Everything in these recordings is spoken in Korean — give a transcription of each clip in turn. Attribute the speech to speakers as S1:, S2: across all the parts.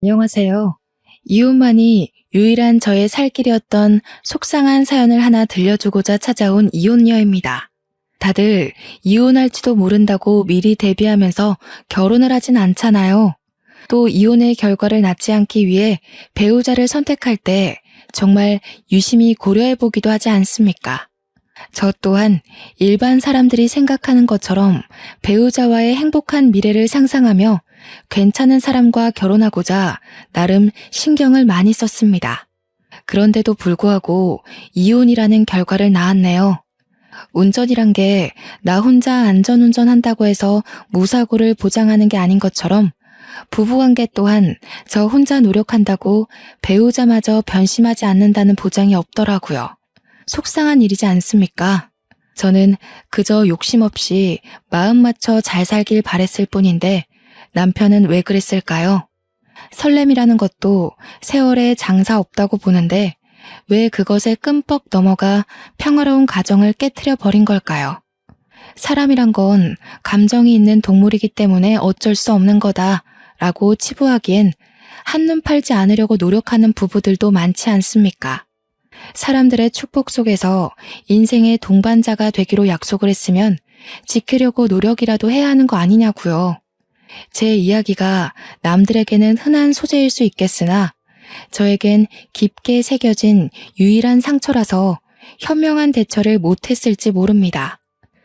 S1: 안녕하세요. 이웃만이 유일한 저의 살 길이었던 속상한 사연을 하나 들려주고자 찾아온 이혼녀입니다. 다들 이혼할지도 모른다고 미리 대비하면서 결혼을 하진 않잖아요. 또 이혼의 결과를 낳지 않기 위해 배우자를 선택할 때 정말 유심히 고려해보기도 하지 않습니까? 저 또한 일반 사람들이 생각하는 것처럼 배우자와의 행복한 미래를 상상하며 괜찮은 사람과 결혼하고자 나름 신경을 많이 썼습니다. 그런데도 불구하고 이혼이라는 결과를 낳았네요. 운전이란 게 나 혼자 안전운전한다고 해서 무사고를 보장하는 게 아닌 것처럼 부부관계 또한 저 혼자 노력한다고 배우자마저 변심하지 않는다는 보장이 없더라고요. 속상한 일이지 않습니까? 저는 그저 욕심 없이 마음 맞춰 잘 살길 바랬을 뿐인데 남편은 왜 그랬을까요? 설렘이라는 것도 세월에 장사 없다고 보는데 왜 그것에 끔뻑 넘어가 평화로운 가정을 깨트려 버린 걸까요? 사람이란 건 감정이 있는 동물이기 때문에 어쩔 수 없는 거다라고 치부하기엔 한눈 팔지 않으려고 노력하는 부부들도 많지 않습니까? 사람들의 축복 속에서 인생의 동반자가 되기로 약속을 했으면 지키려고 노력이라도 해야 하는 거 아니냐고요. 제 이야기가 남들에게는 흔한 소재일 수 있겠으나 저에겐 깊게 새겨진 유일한 상처라서 현명한 대처를 못했을지 모릅니다.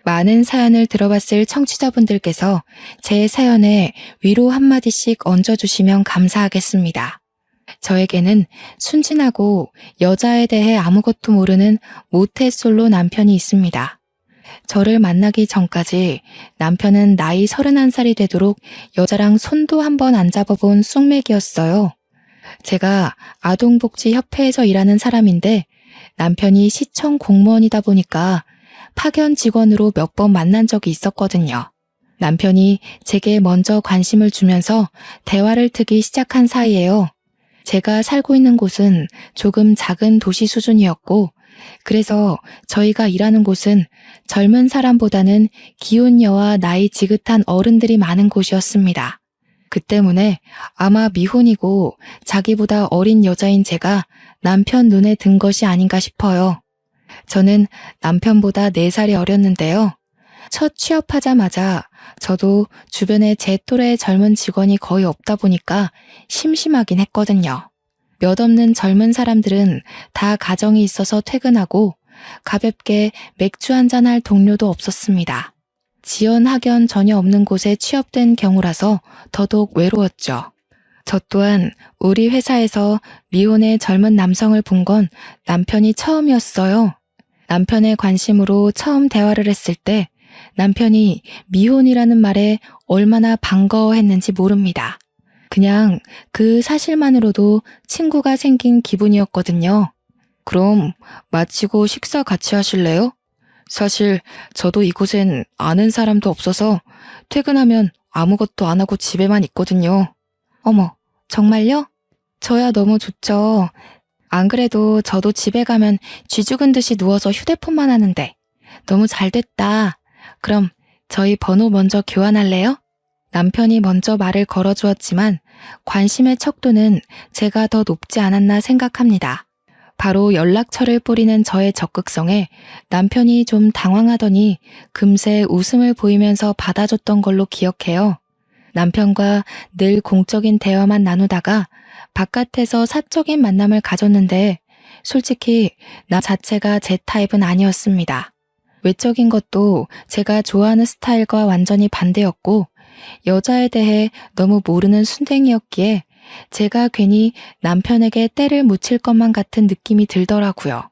S1: 많은 사연을 들어봤을 청취자분들께서 제 사연에 위로 한마디씩 얹어주시면 감사하겠습니다. 저에게는 순진하고 여자에 대해 아무것도 모르는 모태솔로 남편이 있습니다. 저를 만나기 전까지 남편은 나이 31살이 되도록 여자랑 손도 한번 안 잡아본 쑥맥이었어요. 제가 아동복지협회에서 일하는 사람인데 남편이 시청 공무원이다 보니까 파견 직원으로 몇 번 만난 적이 있었거든요. 남편이 제게 먼저 관심을 주면서 대화를 트기 시작한 사이에요. 제가 살고 있는 곳은 조금 작은 도시 수준이었고 그래서 저희가 일하는 곳은 젊은 사람보다는 기혼녀와 나이 지긋한 어른들이 많은 곳이었습니다. 그 때문에 아마 미혼이고 자기보다 어린 여자인 제가 남편 눈에 든 것이 아닌가 싶어요. 저는 남편보다 4살이 어렸는데요. 첫 취업하자마자 저도 주변에 제 또래의 젊은 직원이 거의 없다 보니까 심심하긴 했거든요. 몇 없는 젊은 사람들은 다 가정이 있어서 퇴근하고 가볍게 맥주 한잔 할 동료도 없었습니다. 지연 학연 전혀 없는 곳에 취업된 경우라서 더더욱 외로웠죠. 저 또한 우리 회사에서 미혼의 젊은 남성을 본 건 남편이 처음이었어요. 남편의 관심으로 처음 대화를 했을 때 남편이 미혼이라는 말에 얼마나 반가워했는지 모릅니다. 그냥 그 사실만으로도 친구가 생긴 기분이었거든요. 그럼 마치고 식사 같이 하실래요? 사실 저도 이곳엔 아는 사람도 없어서 퇴근하면 아무것도 안 하고 집에만 있거든요. 어머, 정말요? 저야 너무 좋죠. 안 그래도 저도 집에 가면 쥐 죽은 듯이 누워서 휴대폰만 하는데 너무 잘 됐다. 그럼 저희 번호 먼저 교환할래요? 남편이 먼저 말을 걸어주었지만 관심의 척도는 제가 더 높지 않았나 생각합니다. 바로 연락처를 뿌리는 저의 적극성에 남편이 좀 당황하더니 금세 웃음을 보이면서 받아줬던 걸로 기억해요. 남편과 늘 공적인 대화만 나누다가 바깥에서 사적인 만남을 가졌는데 솔직히 나 자체가 제 타입은 아니었습니다. 외적인 것도 제가 좋아하는 스타일과 완전히 반대였고 여자에 대해 너무 모르는 순댕이였기에 제가 괜히 남편에게 때를 묻힐 것만 같은 느낌이 들더라고요.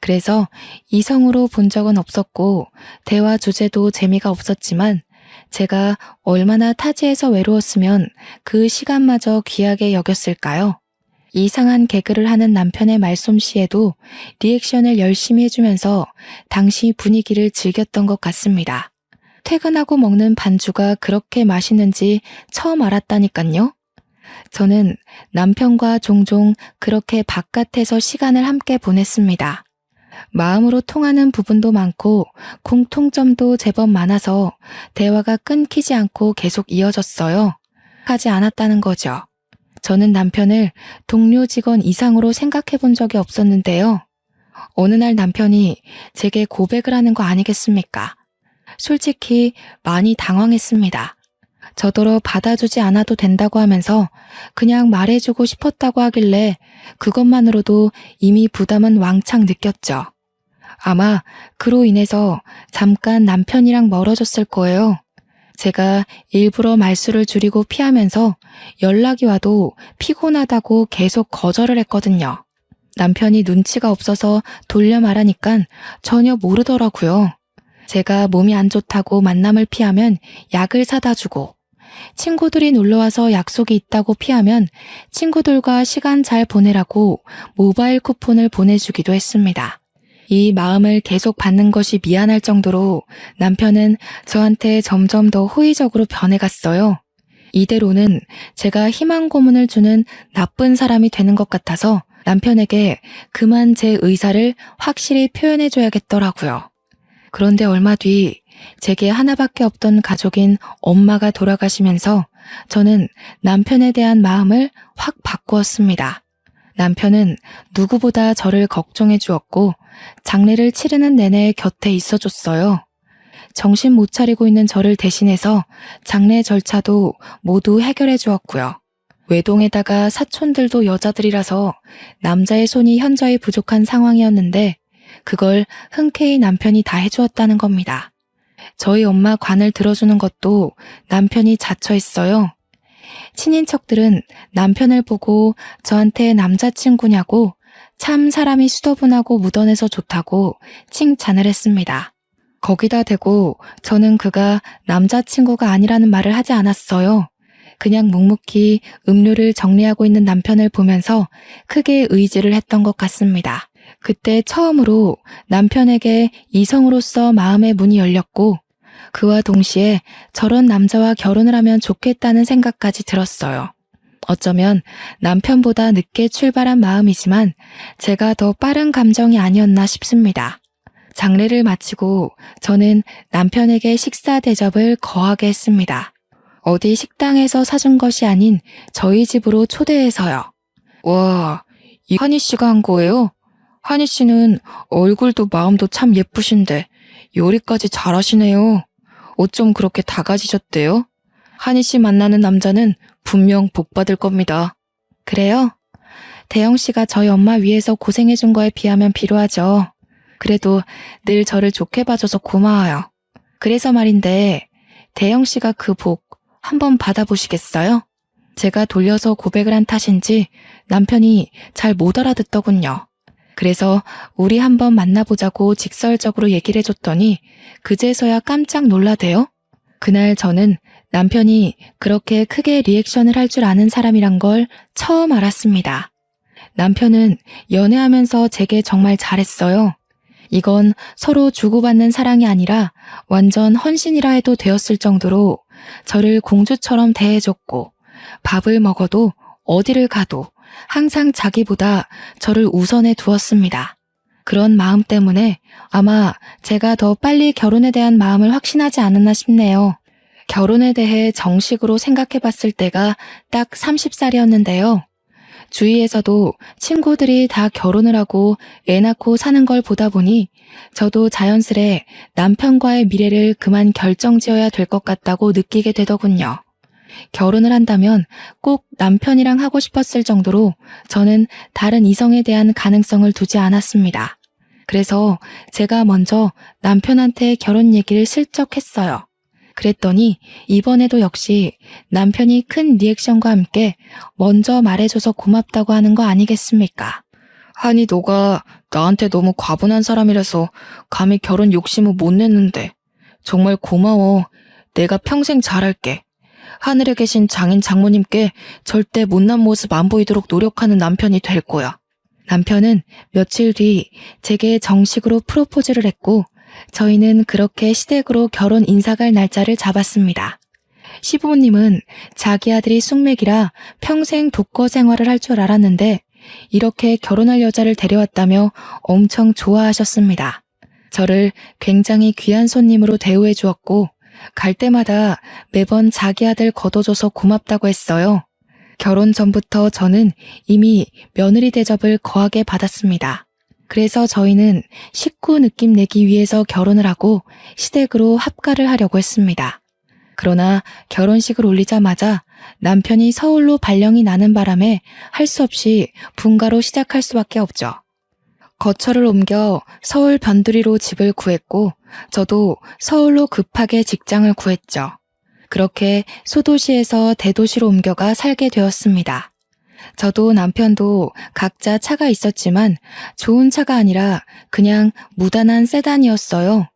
S1: 그래서 이성으로 본 적은 없었고 대화 주제도 재미가 없었지만 제가 얼마나 타지에서 외로웠으면 그 시간마저 귀하게 여겼을까요? 이상한 개그를 하는 남편의 말솜씨에도 리액션을 열심히 해주면서 당시 분위기를 즐겼던 것 같습니다. 퇴근하고 먹는 반주가 그렇게 맛있는지 처음 알았다니깐요. 저는 남편과 종종 그렇게 바깥에서 시간을 함께 보냈습니다. 마음으로 통하는 부분도 많고 공통점도 제법 많아서 대화가 끊기지 않고 계속 이어졌어요. 하지 않았다는 거죠. 저는 남편을 동료 직원 이상으로 생각해 본 적이 없었는데요. 어느 날 남편이 제게 고백을 하는 거 아니겠습니까? 솔직히 많이 당황했습니다. 저더러 받아주지 않아도 된다고 하면서 그냥 말해주고 싶었다고 하길래 그것만으로도 이미 부담은 왕창 느꼈죠. 아마 그로 인해서 잠깐 남편이랑 멀어졌을 거예요. 제가 일부러 말수를 줄이고 피하면서 연락이 와도 피곤하다고 계속 거절을 했거든요. 남편이 눈치가 없어서 돌려 말하니까 전혀 모르더라고요. 제가 몸이 안 좋다고 만남을 피하면 약을 사다 주고, 친구들이 놀러와서 약속이 있다고 피하면 친구들과 시간 잘 보내라고 모바일 쿠폰을 보내주기도 했습니다. 이 마음을 계속 받는 것이 미안할 정도로 남편은 저한테 점점 더 호의적으로 변해갔어요. 이대로는 제가 희망 고문을 주는 나쁜 사람이 되는 것 같아서 남편에게 그만 제 의사를 확실히 표현해줘야겠더라고요. 그런데 얼마 뒤 제게 하나밖에 없던 가족인 엄마가 돌아가시면서 저는 남편에 대한 마음을 확 바꾸었습니다. 남편은 누구보다 저를 걱정해 주었고 장례를 치르는 내내 곁에 있어줬어요. 정신 못 차리고 있는 저를 대신해서 장례 절차도 모두 해결해 주었고요. 외동에다가 사촌들도 여자들이라서 남자의 손이 현저히 부족한 상황이었는데 그걸 흔쾌히 남편이 다 해주었다는 겁니다. 저희 엄마 관을 들어주는 것도 남편이 자처했어요. 친인척들은 남편을 보고 저한테 남자친구냐고 참 사람이 수더분하고 무던해서 좋다고 칭찬을 했습니다. 거기다 대고 저는 그가 남자친구가 아니라는 말을 하지 않았어요. 그냥 묵묵히 음료를 정리하고 있는 남편을 보면서 크게 의지를 했던 것 같습니다. 그때 처음으로 남편에게 이성으로서 마음의 문이 열렸고 그와 동시에 저런 남자와 결혼을 하면 좋겠다는 생각까지 들었어요. 어쩌면 남편보다 늦게 출발한 마음이지만 제가 더 빠른 감정이 아니었나 싶습니다. 장례를 마치고 저는 남편에게 식사 대접을 거하게 했습니다. 어디 식당에서 사준 것이 아닌 저희 집으로 초대해서요. 와, 이 한희 씨가 한 거예요? 한희 씨는 얼굴도 마음도 참 예쁘신데 요리까지 잘하시네요. 어쩜 그렇게 다 가지셨대요? 한희 씨 만나는 남자는 분명 복 받을 겁니다. 그래요? 대영 씨가 저희 엄마 위해서 고생해준 거에 비하면 비루하죠. 그래도 늘 저를 좋게 봐줘서 고마워요. 그래서 말인데 대영 씨가 그 복 한번 받아보시겠어요? 제가 돌려서 고백을 한 탓인지 남편이 잘 못 알아듣더군요. 그래서 우리 한번 만나보자고 직설적으로 얘기를 해줬더니 그제서야 깜짝 놀라대요. 그날 저는 남편이 그렇게 크게 리액션을 할 줄 아는 사람이란 걸 처음 알았습니다. 남편은 연애하면서 제게 정말 잘했어요. 이건 서로 주고받는 사랑이 아니라 완전 헌신이라 해도 되었을 정도로 저를 공주처럼 대해줬고 밥을 먹어도 어디를 가도 항상 자기보다 저를 우선해 두었습니다. 그런 마음 때문에 아마 제가 더 빨리 결혼에 대한 마음을 확신하지 않았나 싶네요. 결혼에 대해 정식으로 생각해 봤을 때가 딱 30살이었는데요. 주위에서도 친구들이 다 결혼을 하고 애 낳고 사는 걸 보다 보니 저도 자연스레 남편과의 미래를 그만 결정지어야 될 것 같다고 느끼게 되더군요. 결혼을 한다면 꼭 남편이랑 하고 싶었을 정도로 저는 다른 이성에 대한 가능성을 두지 않았습니다. 그래서 제가 먼저 남편한테 결혼 얘기를 슬쩍 했어요. 그랬더니 이번에도 역시 남편이 큰 리액션과 함께 먼저 말해줘서 고맙다고 하는 거 아니겠습니까? 아니 너가 나한테 너무 과분한 사람이라서 감히 결혼 욕심을 못 냈는데 정말 고마워. 내가 평생 잘할게. 하늘에 계신 장인 장모님께 절대 못난 모습 안 보이도록 노력하는 남편이 될 거야. 남편은 며칠 뒤 제게 정식으로 프로포즈를 했고 저희는 그렇게 시댁으로 결혼 인사갈 날짜를 잡았습니다. 시부모님은 자기 아들이 숙맥이라 평생 독거 생활을 할 줄 알았는데 이렇게 결혼할 여자를 데려왔다며 엄청 좋아하셨습니다. 저를 굉장히 귀한 손님으로 대우해 주었고 갈 때마다 매번 자기 아들 걷어줘서 고맙다고 했어요. 결혼 전부터 저는 이미 며느리 대접을 거하게 받았습니다. 그래서 저희는 식구 느낌 내기 위해서 결혼을 하고 시댁으로 합가를 하려고 했습니다. 그러나 결혼식을 올리자마자 남편이 서울로 발령이 나는 바람에 할 수 없이 분가로 시작할 수밖에 없죠. 거처를 옮겨 서울 변두리로 집을 구했고 저도 서울로 급하게 직장을 구했죠. 그렇게 소도시에서 대도시로 옮겨가 살게 되었습니다. 저도 남편도 각자 차가 있었지만 좋은 차가 아니라 그냥 무단한 세단이었어요.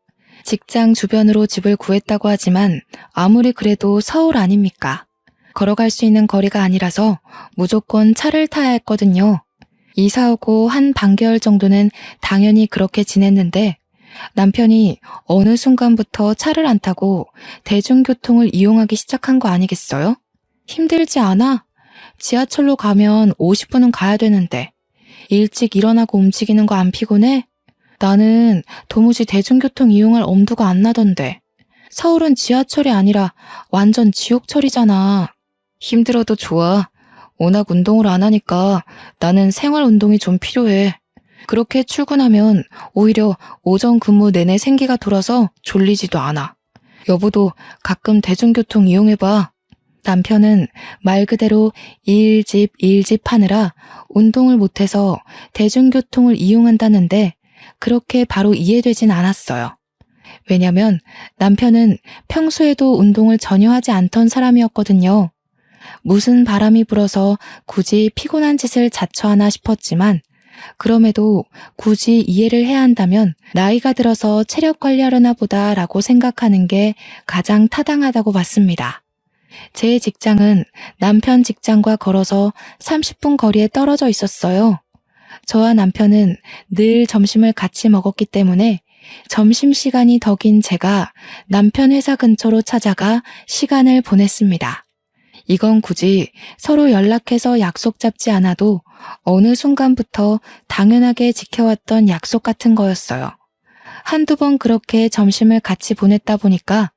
S1: 직장 주변으로 집을 구했다고 하지만 아무리 그래도 서울 아닙니까? 걸어갈 수 있는 거리가 아니라서 무조건 차를 타야 했거든요. 이사 오고 한 반개월 정도는 당연히 그렇게 지냈는데 남편이 어느 순간부터 차를 안 타고 대중교통을 이용하기 시작한 거 아니겠어요? 힘들지 않아? 지하철로 가면 50분은 가야 되는데 일찍 일어나고 움직이는 거 안 피곤해? 나는 도무지 대중교통 이용할 엄두가 안 나던데. 서울은 지하철이 아니라 완전 지옥철이잖아. 힘들어도 좋아. 워낙 운동을 안 하니까 나는 생활 운동이 좀 필요해. 그렇게 출근하면 오히려 오전 근무 내내 생기가 돌아서 졸리지도 않아. 여보도 가끔 대중교통 이용해봐. 남편은 말 그대로 일집 하느라 운동을 못해서 대중교통을 이용한다는데 그렇게 바로 이해되진 않았어요. 왜냐면 남편은 평소에도 운동을 전혀 하지 않던 사람이었거든요. 무슨 바람이 불어서 굳이 피곤한 짓을 자처하나 싶었지만 그럼에도 굳이 이해를 해야 한다면 나이가 들어서 체력 관리하려나 보다라고 생각하는 게 가장 타당하다고 봤습니다. 제 직장은 남편 직장과 걸어서 30분 거리에 떨어져 있었어요. 저와 남편은 늘 점심을 같이 먹었기 때문에 점심시간이 더 긴 제가 남편 회사 근처로 찾아가 시간을 보냈습니다. 이건 굳이 서로 연락해서 약속 잡지 않아도 어느 순간부터 당연하게 지켜왔던 약속 같은 거였어요. 한두 번 그렇게 점심을 같이 보냈다 보니까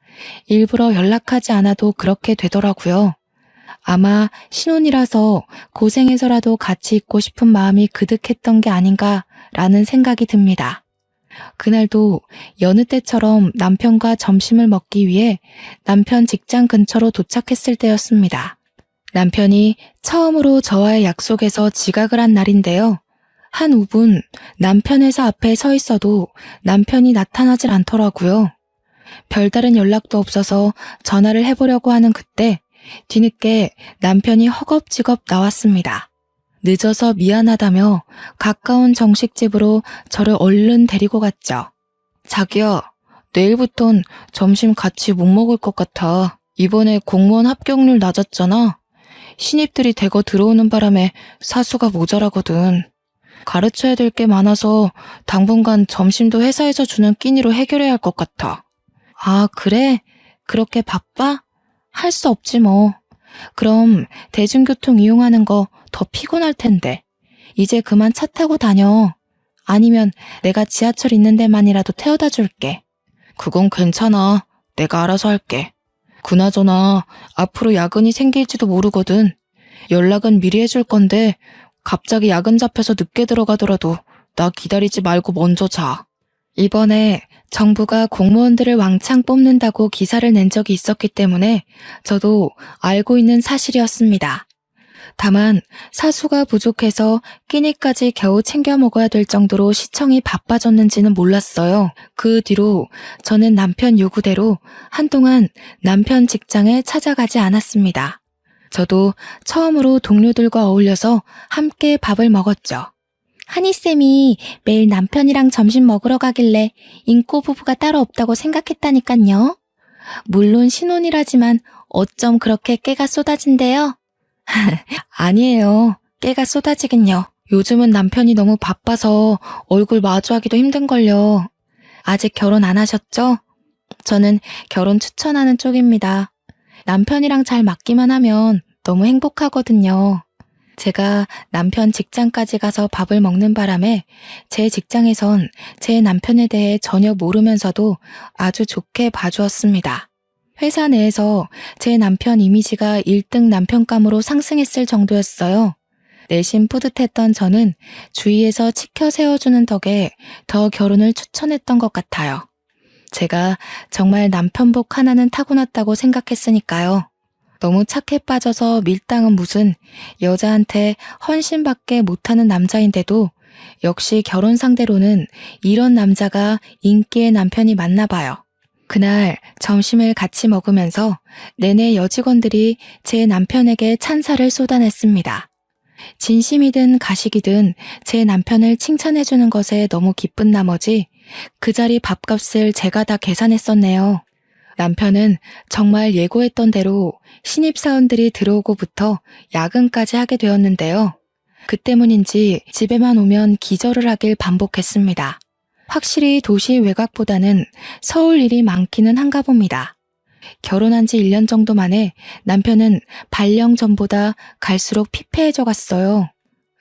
S1: 일부러 연락하지 않아도 그렇게 되더라고요. 아마 신혼이라서 고생해서라도 같이 있고 싶은 마음이 그득했던 게 아닌가라는 생각이 듭니다. 그날도 여느 때처럼 남편과 점심을 먹기 위해 남편 직장 근처로 도착했을 때였습니다. 남편이 처음으로 저와의 약속에서 지각을 한 날인데요. 한 5분 남편 회사 앞에 서 있어도 남편이 나타나질 않더라고요. 별다른 연락도 없어서 전화를 해보려고 하는 그때 뒤늦게 남편이 허겁지겁 나왔습니다. 늦어서 미안하다며 가까운 정식집으로 저를 얼른 데리고 갔죠. 자기야, 내일부턴 점심 같이 못 먹을 것 같아. 이번에 공무원 합격률 낮았잖아. 신입들이 대거 들어오는 바람에 사수가 모자라거든. 가르쳐야 될 게 많아서 당분간 점심도 회사에서 주는 끼니로 해결해야 할 것 같아. 아, 그래? 그렇게 바빠? 할 수 없지 뭐. 그럼 대중교통 이용하는 거 더 피곤할 텐데. 이제 그만 차 타고 다녀. 아니면 내가 지하철 있는 데만이라도 태워다 줄게. 그건 괜찮아. 내가 알아서 할게. 그나저나 앞으로 야근이 생길지도 모르거든. 연락은 미리 해줄 건데 갑자기 야근 잡혀서 늦게 들어가더라도 나 기다리지 말고 먼저 자. 이번에 정부가 공무원들을 왕창 뽑는다고 기사를 낸 적이 있었기 때문에 저도 알고 있는 사실이었습니다. 다만 사수가 부족해서 끼니까지 겨우 챙겨 먹어야 될 정도로 시청이 바빠졌는지는 몰랐어요. 그 뒤로 저는 남편 요구대로 한동안 남편 직장에 찾아가지 않았습니다. 저도 처음으로 동료들과 어울려서 함께 밥을 먹었죠. 한이쌤이 매일 남편이랑 점심 먹으러 가길래 인꼬 부부가 따로 없다고 생각했다니깐요. 물론 신혼이라지만 어쩜 그렇게 깨가 쏟아진대요? 아니에요. 깨가 쏟아지긴요. 요즘은 남편이 너무 바빠서 얼굴 마주하기도 힘든걸요. 아직 결혼 안 하셨죠? 저는 결혼 추천하는 쪽입니다. 남편이랑 잘 맞기만 하면 너무 행복하거든요. 제가 남편 직장까지 가서 밥을 먹는 바람에 제 직장에선 제 남편에 대해 전혀 모르면서도 아주 좋게 봐주었습니다. 회사 내에서 제 남편 이미지가 1등 남편감으로 상승했을 정도였어요. 내심 뿌듯했던 저는 주위에서 치켜 세워주는 덕에 더 결혼을 추천했던 것 같아요. 제가 정말 남편복 하나는 타고났다고 생각했으니까요. 너무 착해 빠져서 밀당은 무슨 여자한테 헌신밖에 못하는 남자인데도 역시 결혼 상대로는 이런 남자가 인기의 남편이 맞나 봐요. 그날 점심을 같이 먹으면서 내내 여직원들이 제 남편에게 찬사를 쏟아냈습니다. 진심이든 가식이든 제 남편을 칭찬해주는 것에 너무 기쁜 나머지 그 자리 밥값을 제가 다 계산했었네요. 남편은 정말 예고했던 대로 신입사원들이 들어오고부터 야근까지 하게 되었는데요. 그 때문인지 집에만 오면 기절을 하길 반복했습니다. 확실히 도시 외곽보다는 서울 일이 많기는 한가 봅니다. 결혼한 지 1년 정도 만에 남편은 발령 전보다 갈수록 피폐해져 갔어요.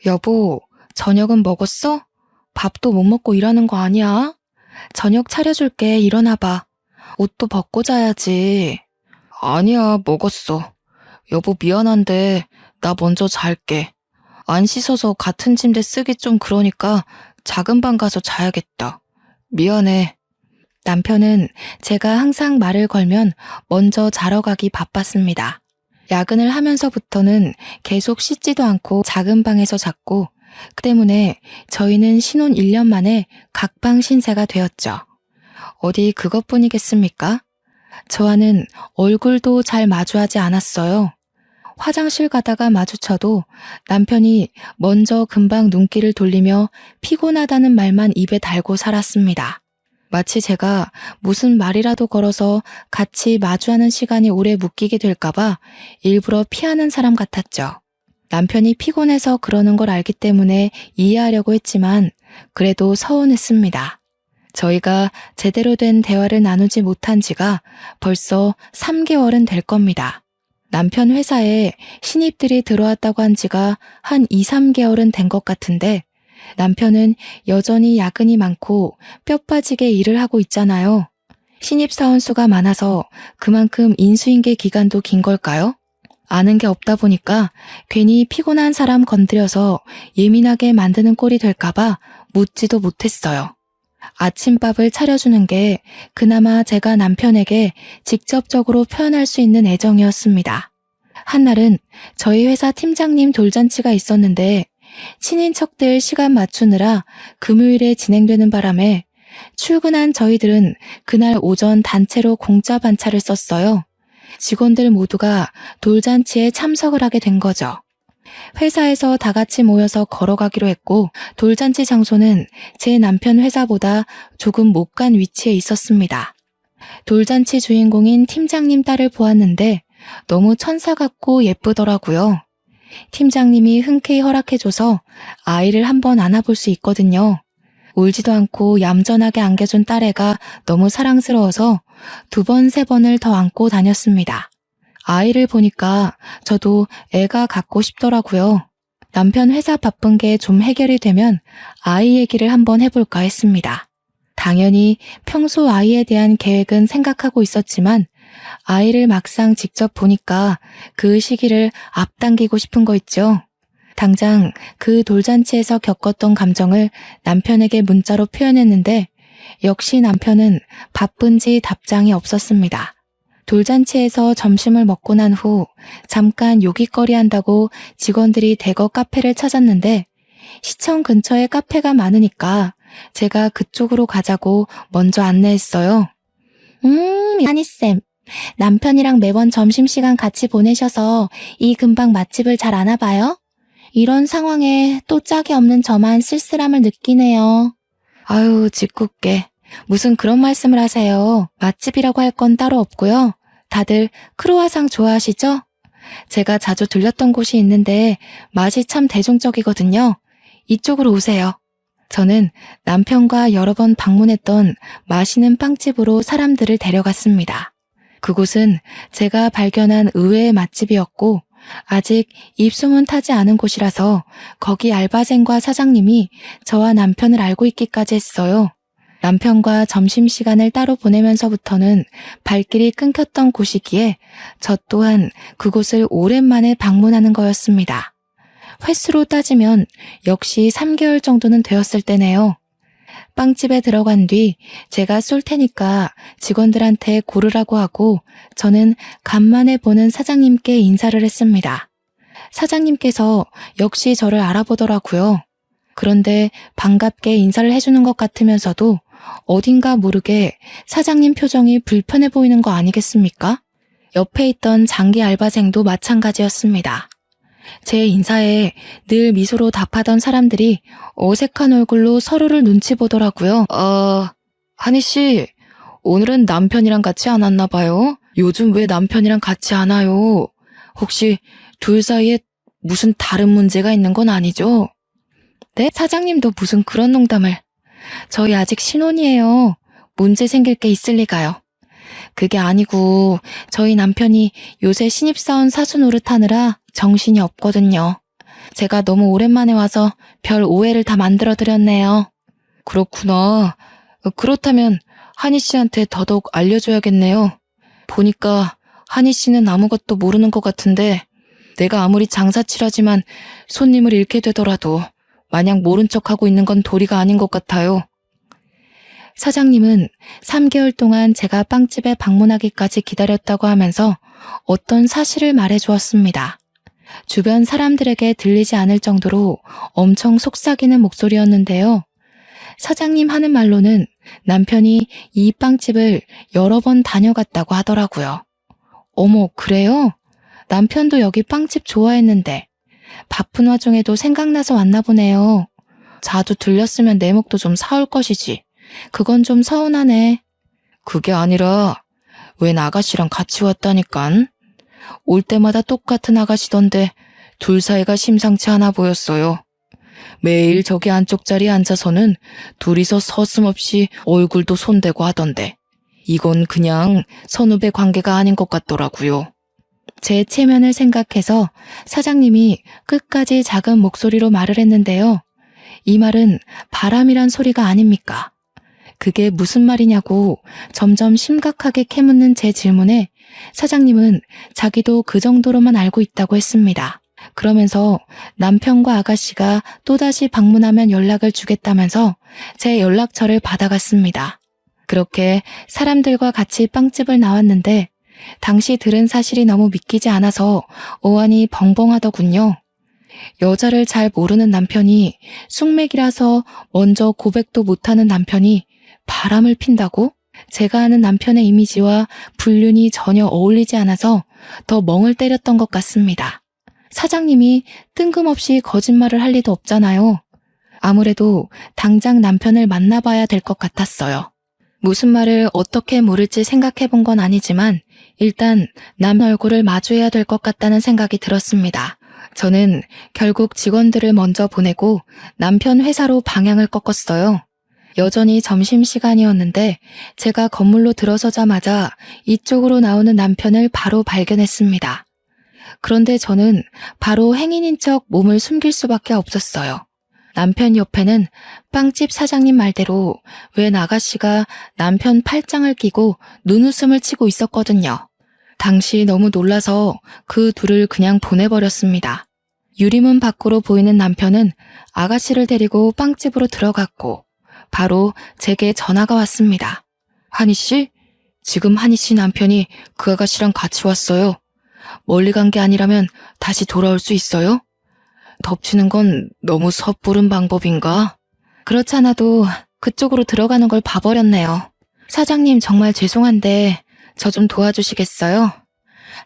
S1: 여보, 저녁은 먹었어? 밥도 못 먹고 일하는 거 아니야? 저녁 차려줄게, 일어나봐. 옷도 벗고 자야지. 아니야, 먹었어. 여보 미안한데 나 먼저 잘게. 안 씻어서 같은 침대 쓰기 좀 그러니까 작은 방 가서 자야겠다. 미안해. 남편은 제가 항상 말을 걸면 먼저 자러 가기 바빴습니다. 야근을 하면서부터는 계속 씻지도 않고 작은 방에서 잤고 그 때문에 저희는 신혼 1년 만에 각방 신세가 되었죠. 어디 그것뿐이겠습니까? 저와는 얼굴도 잘 마주하지 않았어요. 화장실 가다가 마주쳐도 남편이 먼저 금방 눈길을 돌리며 피곤하다는 말만 입에 달고 살았습니다. 마치 제가 무슨 말이라도 걸어서 같이 마주하는 시간이 오래 묶이게 될까봐 일부러 피하는 사람 같았죠. 남편이 피곤해서 그러는 걸 알기 때문에 이해하려고 했지만 그래도 서운했습니다. 저희가 제대로 된 대화를 나누지 못한 지가 벌써 3개월은 될 겁니다. 남편 회사에 신입들이 들어왔다고 한 지가 한 2, 3개월은 된 것 같은데 남편은 여전히 야근이 많고 뼈 빠지게 일을 하고 있잖아요. 신입사원 수가 많아서 그만큼 인수인계 기간도 긴 걸까요? 아는 게 없다 보니까 괜히 피곤한 사람 건드려서 예민하게 만드는 꼴이 될까봐 묻지도 못했어요. 아침밥을 차려주는 게 그나마 제가 남편에게 직접적으로 표현할 수 있는 애정이었습니다. 한날은 저희 회사 팀장님 돌잔치가 있었는데 친인척들 시간 맞추느라 금요일에 진행되는 바람에 출근한 저희들은 그날 오전 단체로 공짜 반차를 썼어요. 직원들 모두가 돌잔치에 참석을 하게 된 거죠. 회사에서 다 같이 모여서 걸어가기로 했고 돌잔치 장소는 제 남편 회사보다 조금 못 간 위치에 있었습니다. 돌잔치 주인공인 팀장님 딸을 보았는데 너무 천사 같고 예쁘더라고요. 팀장님이 흔쾌히 허락해줘서 아이를 한번 안아볼 수 있거든요. 울지도 않고 얌전하게 안겨준 딸애가 너무 사랑스러워서 2번, 3번을 더 안고 다녔습니다. 아이를 보니까 저도 애가 갖고 싶더라고요. 남편 회사 바쁜 게 좀 해결이 되면 아이 얘기를 한번 해볼까 했습니다. 당연히 평소 아이에 대한 계획은 생각하고 있었지만 아이를 막상 직접 보니까 그 시기를 앞당기고 싶은 거 있죠. 당장 그 돌잔치에서 겪었던 감정을 남편에게 문자로 표현했는데 역시 남편은 바쁜지 답장이 없었습니다. 돌잔치에서 점심을 먹고 난 후 잠깐 요깃거리 한다고 직원들이 대거 카페를 찾았는데 시청 근처에 카페가 많으니까 제가 그쪽으로 가자고 먼저 안내했어요. 한이쌤, 남편이랑 매번 점심시간 같이 보내셔서 이 근방 맛집을 잘 아나 봐요? 이런 상황에 또 짝이 없는 저만 쓸쓸함을 느끼네요. 아유, 짓궂게. 무슨 그런 말씀을 하세요. 맛집이라고 할 건 따로 없고요. 다들 크로와상 좋아하시죠? 제가 자주 들렸던 곳이 있는데 맛이 참 대중적이거든요. 이쪽으로 오세요. 저는 남편과 여러 번 방문했던 맛있는 빵집으로 사람들을 데려갔습니다. 그곳은 제가 발견한 의외의 맛집이었고 아직 입소문 타지 않은 곳이라서 거기 알바생과 사장님이 저와 남편을 알고 있기까지 했어요. 남편과 점심시간을 따로 보내면서부터는 발길이 끊겼던 곳이기에 저 또한 그곳을 오랜만에 방문하는 거였습니다. 횟수로 따지면 역시 3개월 정도는 되었을 때네요. 빵집에 들어간 뒤 제가 쏠 테니까 직원들한테 고르라고 하고 저는 간만에 보는 사장님께 인사를 했습니다. 사장님께서 역시 저를 알아보더라고요. 그런데 반갑게 인사를 해주는 것 같으면서도 어딘가 모르게 사장님 표정이 불편해 보이는 거 아니겠습니까? 옆에 있던 장기 알바생도 마찬가지였습니다. 제 인사에 늘 미소로 답하던 사람들이 어색한 얼굴로 서로를 눈치 보더라고요. 한희 씨, 오늘은 남편이랑 같이 안 왔나 봐요? 요즘 왜 남편이랑 같이 안 와요? 혹시 둘 사이에 무슨 다른 문제가 있는 건 아니죠? 네? 사장님도 무슨 그런 농담을. 저희 아직 신혼이에요. 문제 생길 게 있을 리가요. 그게 아니고 저희 남편이 요새 신입사원 사수 노릇하느라 정신이 없거든요. 제가 너무 오랜만에 와서 별 오해를 다 만들어드렸네요. 그렇구나. 그렇다면 한희 씨한테 더더욱 알려줘야겠네요. 보니까 한희 씨는 아무것도 모르는 것 같은데 내가 아무리 장사치라지만 손님을 잃게 되더라도 마냥 모른 척하고 있는 건 도리가 아닌 것 같아요. 사장님은 3개월 동안 제가 빵집에 방문하기까지 기다렸다고 하면서 어떤 사실을 말해주었습니다. 주변 사람들에게 들리지 않을 정도로 엄청 속삭이는 목소리였는데요. 사장님 하는 말로는 남편이 이 빵집을 여러 번 다녀갔다고 하더라고요. 어머, 그래요? 남편도 여기 빵집 좋아했는데 바쁜 와중에도 생각나서 왔나 보네요. 자주 들렸으면 내 목도 좀 사올 것이지. 그건 좀 서운하네. 그게 아니라 웬 아가씨랑 같이 왔다니깐. 올 때마다 똑같은 아가씨던데 둘 사이가 심상치 않아 보였어요. 매일 저기 안쪽 자리에 앉아서는 둘이서 서슴없이 얼굴도 손대고 하던데 이건 그냥 선후배 관계가 아닌 것 같더라고요. 제 체면을 생각해서 사장님이 끝까지 작은 목소리로 말을 했는데요. 이 말은 바람이란 소리가 아닙니까? 그게 무슨 말이냐고 점점 심각하게 캐묻는 제 질문에 사장님은 자기도 그 정도로만 알고 있다고 했습니다. 그러면서 남편과 아가씨가 또다시 방문하면 연락을 주겠다면서 제 연락처를 받아갔습니다. 그렇게 사람들과 같이 빵집을 나왔는데 당시 들은 사실이 너무 믿기지 않아서 어안이 벙벙하더군요. 여자를 잘 모르는 남편이 숙맥이라서 먼저 고백도 못하는 남편이 바람을 핀다고? 제가 아는 남편의 이미지와 불륜이 전혀 어울리지 않아서 더 멍을 때렸던 것 같습니다. 사장님이 뜬금없이 거짓말을 할 리도 없잖아요. 아무래도 당장 남편을 만나봐야 될 것 같았어요. 무슨 말을 어떻게 물을지 생각해 본 건 아니지만 일단 남 얼굴을 마주해야 될 것 같다는 생각이 들었습니다. 저는 결국 직원들을 먼저 보내고 남편 회사로 방향을 꺾었어요. 여전히 점심시간이었는데 제가 건물로 들어서자마자 이쪽으로 나오는 남편을 바로 발견했습니다. 그런데 저는 바로 행인인 척 몸을 숨길 수밖에 없었어요. 남편 옆에는 빵집 사장님 말대로 웬 아가씨가 남편 팔짱을 끼고 눈웃음을 치고 있었거든요. 당시 너무 놀라서 그 둘을 그냥 보내버렸습니다. 유리문 밖으로 보이는 남편은 아가씨를 데리고 빵집으로 들어갔고 바로 제게 전화가 왔습니다. 한희 씨? 지금 한희 씨 남편이 그 아가씨랑 같이 왔어요. 멀리 간 게 아니라면 다시 돌아올 수 있어요? 덮치는 건 너무 섣부른 방법인가? 그렇잖아도 그쪽으로 들어가는 걸 봐버렸네요. 사장님 정말 죄송한데 저 좀 도와주시겠어요?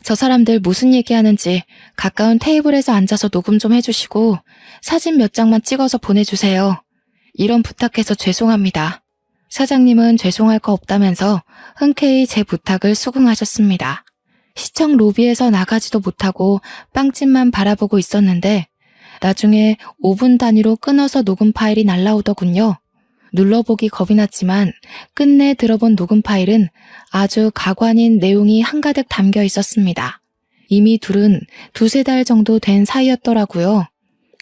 S1: 저 사람들 무슨 얘기하는지 가까운 테이블에서 앉아서 녹음 좀 해주시고 사진 몇 장만 찍어서 보내주세요. 이런 부탁해서 죄송합니다. 사장님은 죄송할 거 없다면서 흔쾌히 제 부탁을 수긍하셨습니다. 시청 로비에서 나가지도 못하고 빵집만 바라보고 있었는데 나중에 5분 단위로 끊어서 녹음 파일이 날라오더군요. 눌러보기 겁이 났지만 끝내 들어본 녹음 파일은 아주 가관인 내용이 한가득 담겨 있었습니다. 이미 둘은 2-3달 정도 된 사이였더라고요.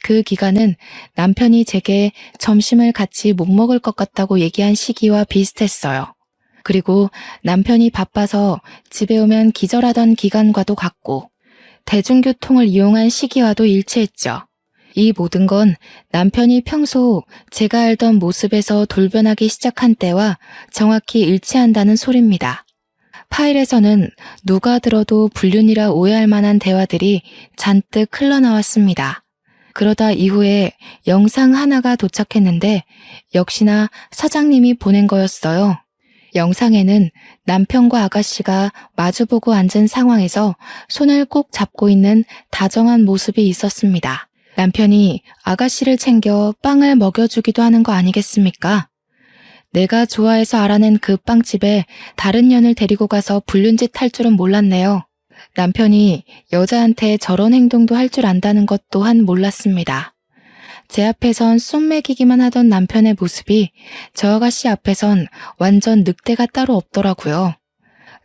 S1: 그 기간은 남편이 제게 점심을 같이 못 먹을 것 같다고 얘기한 시기와 비슷했어요. 그리고 남편이 바빠서 집에 오면 기절하던 기간과도 같고 대중교통을 이용한 시기와도 일치했죠. 이 모든 건 남편이 평소 제가 알던 모습에서 돌변하기 시작한 때와 정확히 일치한다는 소리입니다. 파일에서는 누가 들어도 불륜이라 오해할 만한 대화들이 잔뜩 흘러나왔습니다. 그러다 이후에 영상 하나가 도착했는데 역시나 사장님이 보낸 거였어요. 영상에는 남편과 아가씨가 마주보고 앉은 상황에서 손을 꼭 잡고 있는 다정한 모습이 있었습니다. 남편이 아가씨를 챙겨 빵을 먹여주기도 하는 거 아니겠습니까? 내가 좋아해서 알아낸 그 빵집에 다른 년을 데리고 가서 불륜짓 할 줄은 몰랐네요. 남편이 여자한테 저런 행동도 할 줄 안다는 것 또한 몰랐습니다. 제 앞에선 쑥 먹이기만 하던 남편의 모습이 저 아가씨 앞에선 완전 늑대가 따로 없더라고요.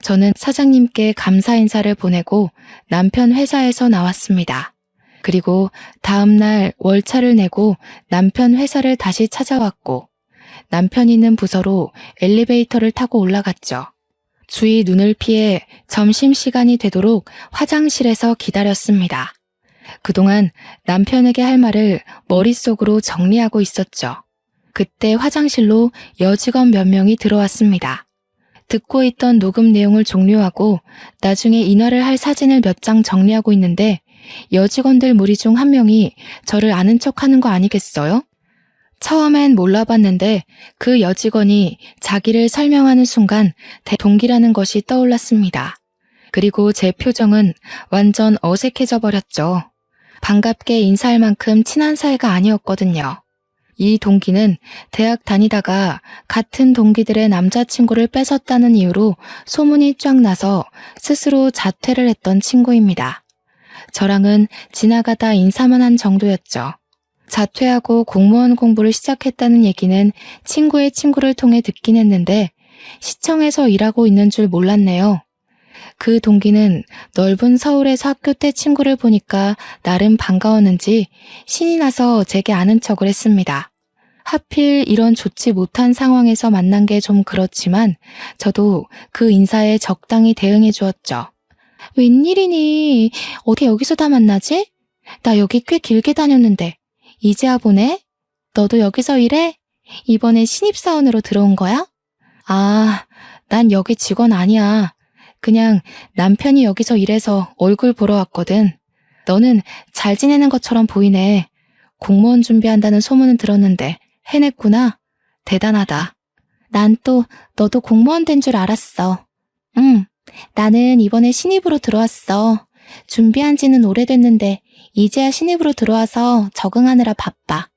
S1: 저는 사장님께 감사 인사를 보내고 남편 회사에서 나왔습니다. 그리고 다음날 월차를 내고 남편 회사를 다시 찾아왔고 남편 있는 부서로 엘리베이터를 타고 올라갔죠. 주위 눈을 피해 점심시간이 되도록 화장실에서 기다렸습니다. 그동안 남편에게 할 말을 머릿속으로 정리하고 있었죠. 그때 화장실로 여직원 몇 명이 들어왔습니다. 듣고 있던 녹음 내용을 종료하고 나중에 인화를 할 사진을 몇 장 정리하고 있는데 여직원들 무리 중 한 명이 저를 아는 척하는 거 아니겠어요? 처음엔 몰라봤는데 그 여직원이 자기를 설명하는 순간 동기라는 것이 떠올랐습니다. 그리고 제 표정은 완전 어색해져 버렸죠. 반갑게 인사할 만큼 친한 사이가 아니었거든요. 이 동기는 대학 다니다가 같은 동기들의 남자친구를 뺏었다는 이유로 소문이 쫙 나서 스스로 자퇴를 했던 친구입니다. 저랑은 지나가다 인사만 한 정도였죠. 자퇴하고 공무원 공부를 시작했다는 얘기는 친구의 친구를 통해 듣긴 했는데 시청에서 일하고 있는 줄 몰랐네요. 그 동기는 넓은 서울에서 학교 때 친구를 보니까 나름 반가웠는지 신이 나서 제게 아는 척을 했습니다. 하필 이런 좋지 못한 상황에서 만난 게 좀 그렇지만 저도 그 인사에 적당히 대응해 주었죠. 웬일이니? 어떻게 여기서 다 만나지? 나 여기 꽤 길게 다녔는데 이제야 보네? 너도 여기서 일해? 이번에 신입사원으로 들어온 거야? 아, 난 여기 직원 아니야. 그냥 남편이 여기서 일해서 얼굴 보러 왔거든. 너는 잘 지내는 것처럼 보이네. 공무원 준비한다는 소문은 들었는데 해냈구나. 대단하다. 난 또 너도 공무원 된 줄 알았어. 응, 나는 이번에 신입으로 들어왔어. 준비한 지는 오래됐는데 이제야 신입으로 들어와서 적응하느라 바빠.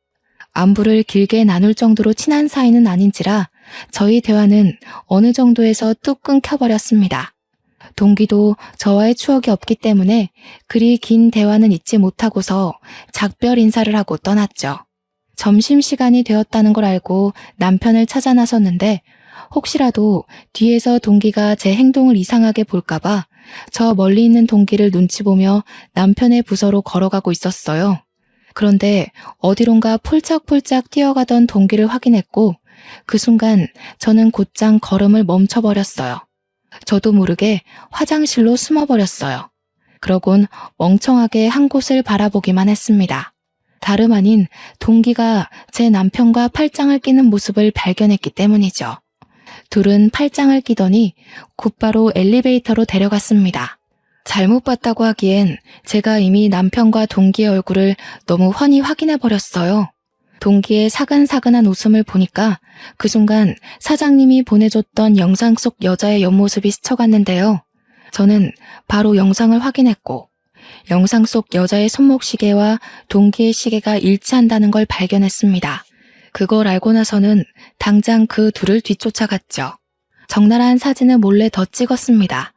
S1: 안부를 길게 나눌 정도로 친한 사이는 아닌지라 저희 대화는 어느 정도에서 뚝 끊겨버렸습니다. 동기도 저와의 추억이 없기 때문에 그리 긴 대화는 잊지 못하고서 작별 인사를 하고 떠났죠. 점심시간이 되었다는 걸 알고 남편을 찾아 나섰는데 혹시라도 뒤에서 동기가 제 행동을 이상하게 볼까봐 저 멀리 있는 동기를 눈치 보며 남편의 부서로 걸어가고 있었어요. 그런데 어디론가 폴짝폴짝 뛰어가던 동기를 확인했고 그 순간 저는 곧장 걸음을 멈춰버렸어요. 저도 모르게 화장실로 숨어버렸어요. 그러곤 멍청하게 한 곳을 바라보기만 했습니다. 다름 아닌 동기가 제 남편과 팔짱을 끼는 모습을 발견했기 때문이죠. 둘은 팔짱을 끼더니 곧바로 엘리베이터로 데려갔습니다. 잘못 봤다고 하기엔 제가 이미 남편과 동기의 얼굴을 너무 훤히 확인해버렸어요. 동기의 사근사근한 웃음을 보니까 그 순간 사장님이 보내줬던 영상 속 여자의 옆모습이 스쳐갔는데요. 저는 바로 영상을 확인했고 영상 속 여자의 손목시계와 동기의 시계가 일치한다는 걸 발견했습니다. 그걸 알고 나서는 당장 그 둘을 뒤쫓아갔죠. 적나라한 사진을 몰래 더 찍었습니다.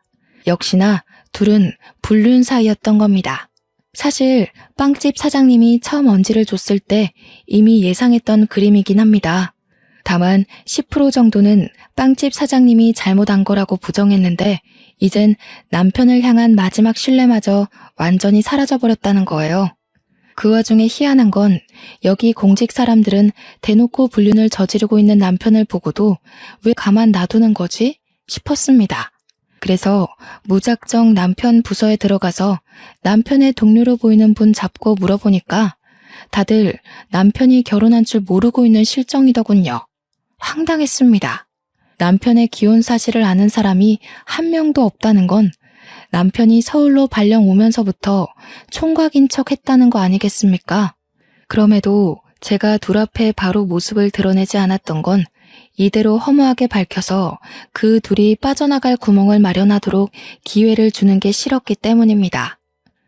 S1: 역시나 둘은 불륜 사이였던 겁니다. 사실 빵집 사장님이 처음 언지를 줬을 때 이미 예상했던 그림이긴 합니다. 다만 10% 정도는 빵집 사장님이 잘못한 거라고 부정했는데 이젠 남편을 향한 마지막 신뢰마저 완전히 사라져버렸다는 거예요. 그 와중에 희한한 건 여기 공직 사람들은 대놓고 불륜을 저지르고 있는 남편을 보고도 왜 가만 놔두는 거지? 싶었습니다. 그래서 무작정 남편 부서에 들어가서 남편의 동료로 보이는 분 잡고 물어보니까 다들 남편이 결혼한 줄 모르고 있는 실정이더군요. 황당했습니다. 남편의 기혼 사실을 아는 사람이 한 명도 없다는 건 남편이 서울로 발령 오면서부터 총각인 척 했다는 거 아니겠습니까? 그럼에도 제가 둘 앞에 바로 모습을 드러내지 않았던 건 이대로 허무하게 밝혀서 그 둘이 빠져나갈 구멍을 마련하도록 기회를 주는 게 싫었기 때문입니다.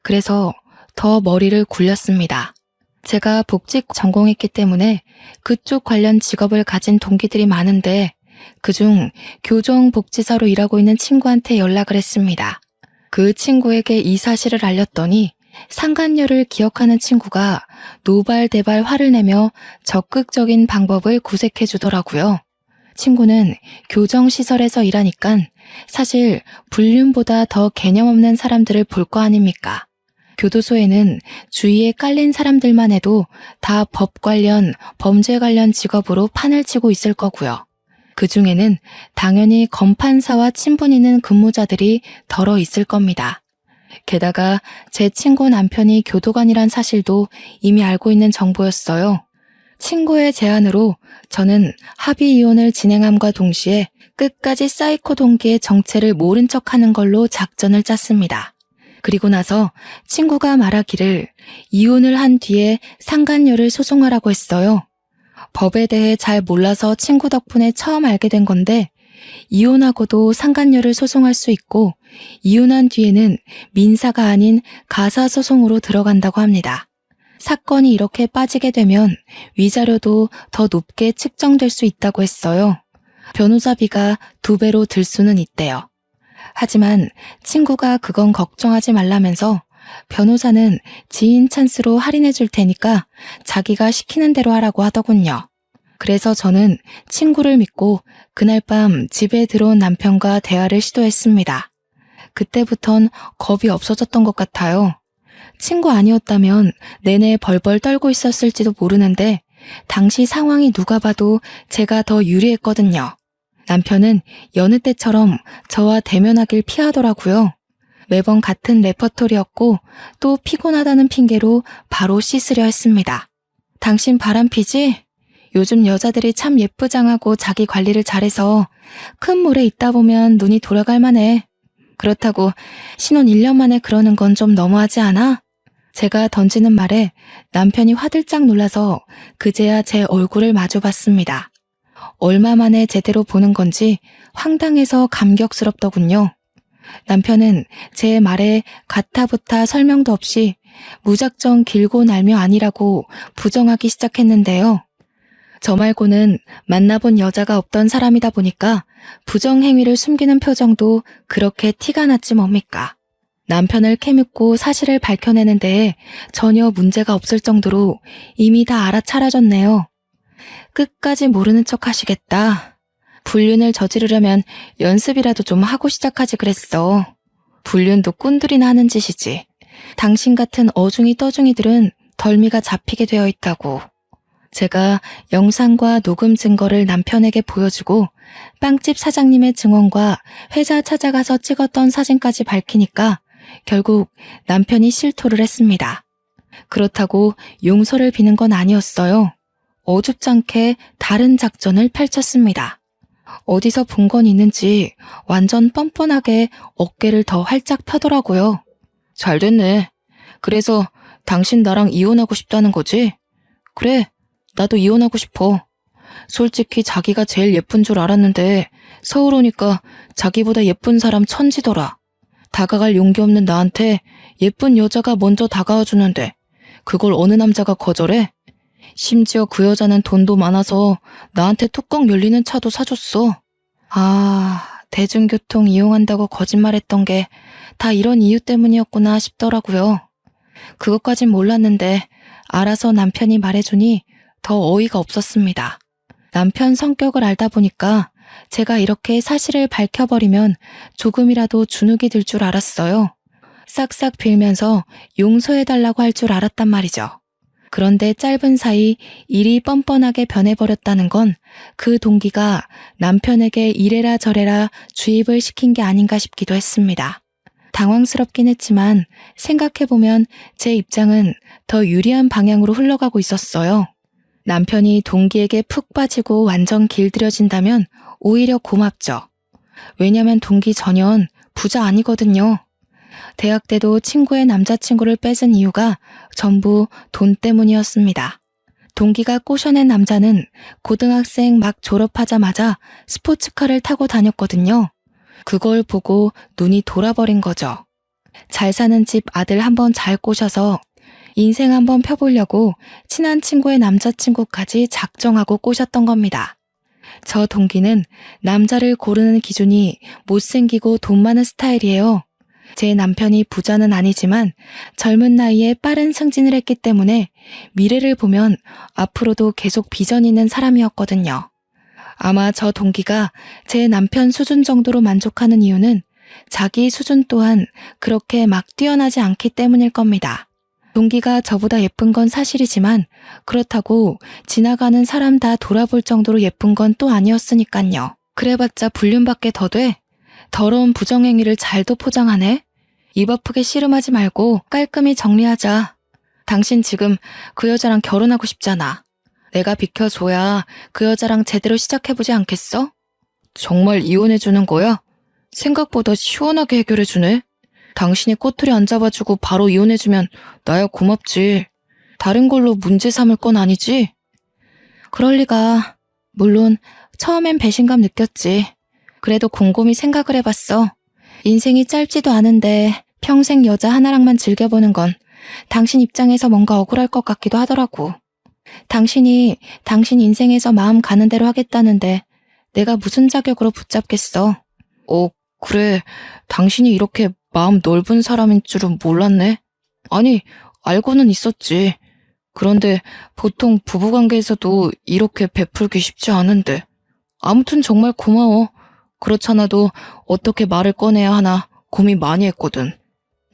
S1: 그래서 더 머리를 굴렸습니다. 제가 복직 전공했기 때문에 그쪽 관련 직업을 가진 동기들이 많은데 그중 교정복지사로 일하고 있는 친구한테 연락을 했습니다. 그 친구에게 이 사실을 알렸더니 상간녀를 기억하는 친구가 노발대발 화를 내며 적극적인 방법을 구색해 주더라고요. 친구는 교정시설에서 일하니깐 사실 불륜보다 더 개념 없는 사람들을 볼 거 아닙니까? 교도소에는 주위에 깔린 사람들만 해도 다 법 관련, 범죄 관련 직업으로 판을 치고 있을 거고요. 그 중에는 당연히 검판사와 친분 있는 근무자들이 덜어 있을 겁니다. 게다가 제 친구 남편이 교도관이란 사실도 이미 알고 있는 정보였어요. 친구의 제안으로 저는 합의 이혼을 진행함과 동시에 끝까지 사이코 동기의 정체를 모른 척하는 걸로 작전을 짰습니다. 그리고 나서 친구가 말하기를 이혼을 한 뒤에 상간녀를 소송하라고 했어요. 법에 대해 잘 몰라서 친구 덕분에 처음 알게 된 건데 이혼하고도 상간녀를 소송할 수 있고 이혼한 뒤에는 민사가 아닌 가사소송으로 들어간다고 합니다. 사건이 이렇게 빠지게 되면 위자료도 더 높게 측정될 수 있다고 했어요. 변호사비가 2배로 들 수는 있대요. 하지만 친구가 그건 걱정하지 말라면서 변호사는 지인 찬스로 할인해 줄 테니까 자기가 시키는 대로 하라고 하더군요. 그래서 저는 친구를 믿고 그날 밤 집에 들어온 남편과 대화를 시도했습니다. 그때부턴 겁이 없어졌던 것 같아요. 친구 아니었다면 내내 벌벌 떨고 있었을지도 모르는데 당시 상황이 누가 봐도 제가 더 유리했거든요. 남편은 여느 때처럼 저와 대면하길 피하더라고요. 매번 같은 레퍼토리였고 또 피곤하다는 핑계로 바로 씻으려 했습니다. 당신 바람피지? 요즘 여자들이 참 예쁘장하고 자기 관리를 잘해서 큰 물에 있다 보면 눈이 돌아갈 만해. 그렇다고 신혼 1년 만에 그러는 건 좀 너무하지 않아? 제가 던지는 말에 남편이 화들짝 놀라서 그제야 제 얼굴을 마주봤습니다. 얼마 만에 제대로 보는 건지 황당해서 감격스럽더군요. 남편은 제 말에 가타부타 설명도 없이 무작정 길고 날며 아니라고 부정하기 시작했는데요. 저 말고는 만나본 여자가 없던 사람이다 보니까 부정행위를 숨기는 표정도 그렇게 티가 났지 뭡니까. 남편을 캐묻고 사실을 밝혀내는 데에 전혀 문제가 없을 정도로 이미 다 알아차려졌네요. 끝까지 모르는 척 하시겠다. 불륜을 저지르려면 연습이라도 좀 하고 시작하지 그랬어. 불륜도 꾼들이나 하는 짓이지. 당신 같은 어중이 떠중이들은 덜미가 잡히게 되어 있다고. 제가 영상과 녹음 증거를 남편에게 보여주고 빵집 사장님의 증언과 회사 찾아가서 찍었던 사진까지 밝히니까 결국 남편이 실토를 했습니다. 그렇다고 용서를 비는 건 아니었어요. 어줍잖게 다른 작전을 펼쳤습니다. 어디서 본 건 있는지 완전 뻔뻔하게 어깨를 더 활짝 펴더라고요. 잘 됐네. 그래서 당신 나랑 이혼하고 싶다는 거지? 그래, 나도 이혼하고 싶어. 솔직히 자기가 제일 예쁜 줄 알았는데 서울 오니까 자기보다 예쁜 사람 천지더라. 다가갈 용기 없는 나한테 예쁜 여자가 먼저 다가와 주는데 그걸 어느 남자가 거절해? 심지어 그 여자는 돈도 많아서 나한테 뚜껑 열리는 차도 사줬어. 대중교통 이용한다고 거짓말했던 게 다 이런 이유 때문이었구나 싶더라고요. 그것까진 몰랐는데 알아서 남편이 말해주니 더 어이가 없었습니다. 남편 성격을 알다 보니까 제가 이렇게 사실을 밝혀버리면 조금이라도 주눅이 들 줄 알았어요. 싹싹 빌면서 용서해달라고 할 줄 알았단 말이죠. 그런데 짧은 사이 일이 뻔뻔하게 변해버렸다는 건 그 동기가 남편에게 이래라 저래라 주입을 시킨 게 아닌가 싶기도 했습니다. 당황스럽긴 했지만 생각해보면 제 입장은 더 유리한 방향으로 흘러가고 있었어요. 남편이 동기에게 푹 빠지고 완전 길들여진다면 오히려 고맙죠. 왜냐면 동기 전혀 부자 아니거든요. 대학 때도 친구의 남자친구를 뺏은 이유가 전부 돈 때문이었습니다. 동기가 꼬셔낸 남자는 고등학생 막 졸업하자마자 스포츠카를 타고 다녔거든요. 그걸 보고 눈이 돌아버린 거죠. 잘 사는 집 아들 한번 잘 꼬셔서 인생 한번 펴보려고 친한 친구의 남자친구까지 작정하고 꼬셨던 겁니다. 저 동기는 남자를 고르는 기준이 못생기고 돈 많은 스타일이에요. 제 남편이 부자는 아니지만 젊은 나이에 빠른 승진을 했기 때문에 미래를 보면 앞으로도 계속 비전 있는 사람이었거든요. 아마 저 동기가 제 남편 수준 정도로 만족하는 이유는 자기 수준 또한 그렇게 막 뛰어나지 않기 때문일 겁니다. 동기가 저보다 예쁜 건 사실이지만 그렇다고 지나가는 사람 다 돌아볼 정도로 예쁜 건 또 아니었으니깐요. 그래봤자 불륜밖에 더 돼? 더러운 부정행위를 잘도 포장하네? 입 아프게 씨름하지 말고 깔끔히 정리하자. 당신 지금 그 여자랑 결혼하고 싶잖아. 내가 비켜줘야 그 여자랑 제대로 시작해보지 않겠어? 정말 이혼해주는 거야? 생각보다 시원하게 해결해주네. 당신이 꼬투리 안 잡아주고 바로 이혼해주면 나야 고맙지. 다른 걸로 문제 삼을 건 아니지? 그럴 리가. 물론 처음엔 배신감 느꼈지. 그래도 곰곰이 생각을 해봤어. 인생이 짧지도 않은데 평생 여자 하나랑만 즐겨보는 건 당신 입장에서 뭔가 억울할 것 같기도 하더라고. 당신이 당신 인생에서 마음 가는 대로 하겠다는데 내가 무슨 자격으로 붙잡겠어. 그래. 당신이 이렇게 마음 넓은 사람인 줄은 몰랐네. 아니, 알고는 있었지. 그런데 보통 부부관계에서도 이렇게 베풀기 쉽지 않은데. 아무튼 정말 고마워. 그렇잖아도 어떻게 말을 꺼내야 하나 고민 많이 했거든.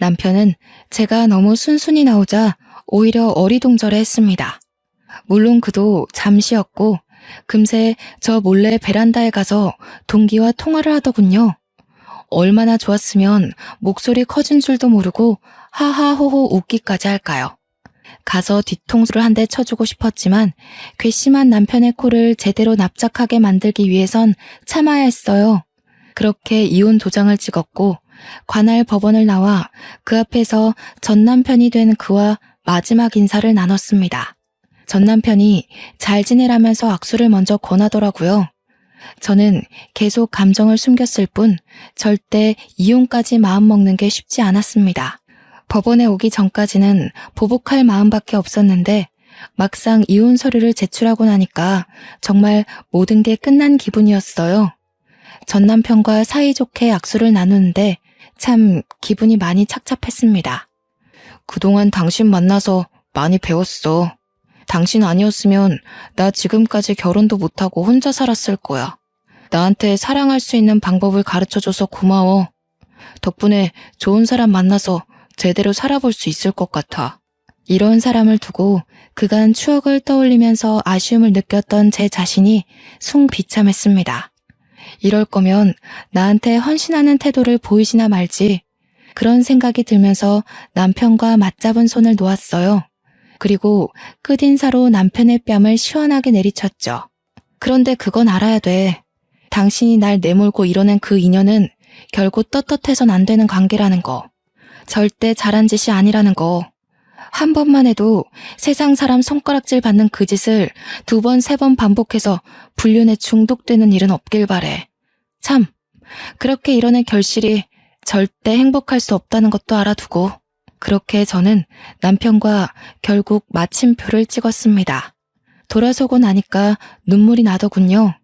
S1: 남편은 제가 너무 순순히 나오자 오히려 어리둥절해했습니다. 물론 그도 잠시였고 금세 저 몰래 베란다에 가서 동기와 통화를 하더군요. 얼마나 좋았으면 목소리 커진 줄도 모르고 하하호호 웃기까지 할까요? 가서 뒤통수를 한 대 쳐주고 싶었지만 괘씸한 남편의 코를 제대로 납작하게 만들기 위해선 참아야 했어요. 그렇게 이혼 도장을 찍었고 관할 법원을 나와 그 앞에서 전 남편이 된 그와 마지막 인사를 나눴습니다. 전 남편이 잘 지내라면서 악수를 먼저 권하더라고요. 저는 계속 감정을 숨겼을 뿐 절대 이혼까지 마음먹는 게 쉽지 않았습니다. 법원에 오기 전까지는 보복할 마음밖에 없었는데 막상 이혼 서류를 제출하고 나니까 정말 모든 게 끝난 기분이었어요. 전 남편과 사이좋게 악수를 나누는데 참 기분이 많이 착잡했습니다. 그동안 당신 만나서 많이 배웠어. 당신 아니었으면 나 지금까지 결혼도 못하고 혼자 살았을 거야. 나한테 사랑할 수 있는 방법을 가르쳐줘서 고마워. 덕분에 좋은 사람 만나서 제대로 살아볼 수 있을 것 같아. 이런 사람을 두고 그간 추억을 떠올리면서 아쉬움을 느꼈던 제 자신이 숭 비참했습니다. 이럴 거면 나한테 헌신하는 태도를 보이시나 말지. 그런 생각이 들면서 남편과 맞잡은 손을 놓았어요. 그리고 끝인사로 남편의 뺨을 시원하게 내리쳤죠. 그런데 그건 알아야 돼. 당신이 날 내몰고 이뤄낸 그 인연은 결국 떳떳해선 안 되는 관계라는 거. 절대 잘한 짓이 아니라는 거. 한 번만 해도 세상 사람 손가락질 받는 그 짓을 2번, 3번 반복해서 불륜에 중독되는 일은 없길 바래. 참, 그렇게 이뤄낸 결실이 절대 행복할 수 없다는 것도 알아두고 그렇게 저는 남편과 결국 마침표를 찍었습니다. 돌아서고 나니까 눈물이 나더군요.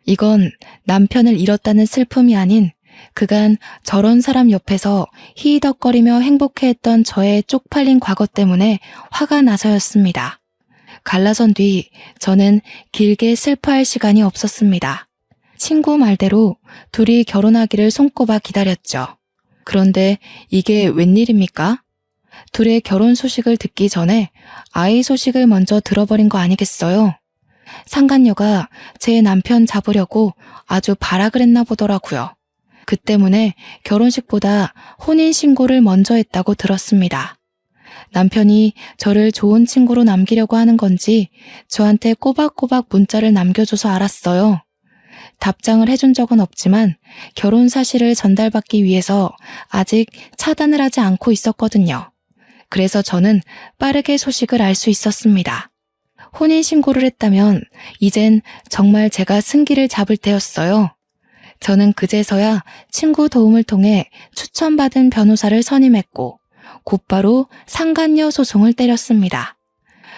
S1: 이건 남편을 잃었다는 슬픔이 아닌 그간 저런 사람 옆에서 히히덕거리며 행복해했던 저의 쪽팔린 과거 때문에 화가 나서였습니다. 갈라선 뒤 저는 길게 슬퍼할 시간이 없었습니다. 친구 말대로 둘이 결혼하기를 손꼽아 기다렸죠. 그런데 이게 웬일입니까? 둘의 결혼 소식을 듣기 전에 아이 소식을 먼저 들어버린 거 아니겠어요? 상간녀가 제 남편 잡으려고 아주 발악을 했나 보더라고요. 그 때문에 결혼식보다 혼인신고를 먼저 했다고 들었습니다. 남편이 저를 좋은 친구로 남기려고 하는 건지 저한테 꼬박꼬박 문자를 남겨줘서 알았어요. 답장을 해준 적은 없지만 결혼 사실을 전달받기 위해서 아직 차단을 하지 않고 있었거든요. 그래서 저는 빠르게 소식을 알 수 있었습니다. 혼인신고를 했다면 이젠 정말 제가 승기를 잡을 때였어요. 저는 그제서야 친구 도움을 통해 추천받은 변호사를 선임했고 곧바로 상간녀 소송을 때렸습니다.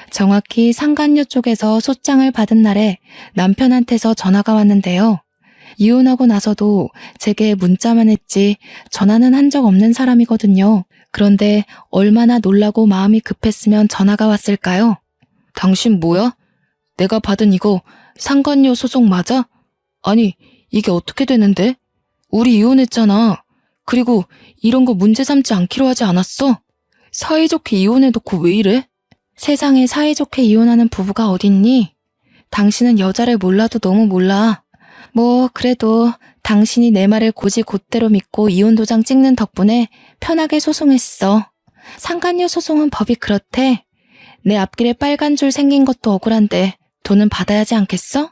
S1: 정확히 상간녀 쪽에서 소장을 받은 날에 남편한테서 전화가 왔는데요. 이혼하고 나서도 제게 문자만 했지 전화는 한 적 없는 사람이거든요. 그런데 얼마나 놀라고 마음이 급했으면 전화가 왔을까요? 당신 뭐야? 내가 받은 이거 상간녀 소송 맞아? 아니, 이게 어떻게 되는데? 우리 이혼했잖아. 그리고 이런 거 문제 삼지 않기로 하지 않았어? 사이좋게 이혼해놓고 왜 이래? 세상에 사이좋게 이혼하는 부부가 어딨니? 당신은 여자를 몰라도 너무 몰라. 뭐 그래도 당신이 내 말을 곧이곧대로 믿고 이혼 도장 찍는 덕분에 편하게 소송했어. 상간녀 소송은 법이 그렇대. 내 앞길에 빨간 줄 생긴 것도 억울한데 돈은 받아야 하지 않겠어?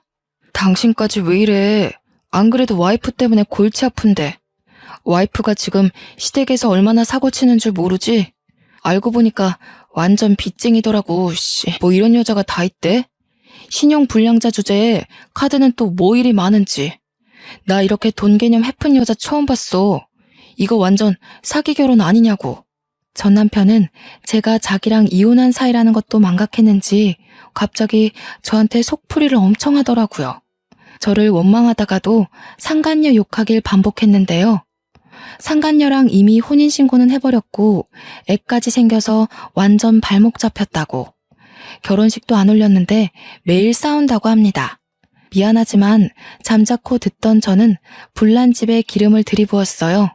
S1: 당신까지 왜 이래? 안 그래도 와이프 때문에 골치 아픈데. 와이프가 지금 시댁에서 얼마나 사고치는 줄 모르지? 알고 보니까 완전 빚쟁이더라고. 뭐 이런 여자가 다 있대? 신용 불량자 주제에 카드는 또 뭐 일이 많은지. 나 이렇게 돈 개념 해픈 여자 처음 봤어. 이거 완전 사기 결혼 아니냐고. 전 남편은 제가 자기랑 이혼한 사이라는 것도 망각했는지 갑자기 저한테 속풀이를 엄청 하더라고요. 저를 원망하다가도 상간녀 욕하길 반복했는데요. 상간녀랑 이미 혼인신고는 해버렸고 애까지 생겨서 완전 발목 잡혔다고. 결혼식도 안 올렸는데 매일 싸운다고 합니다. 미안하지만 잠자코 듣던 저는 불난 집에 기름을 들이부었어요.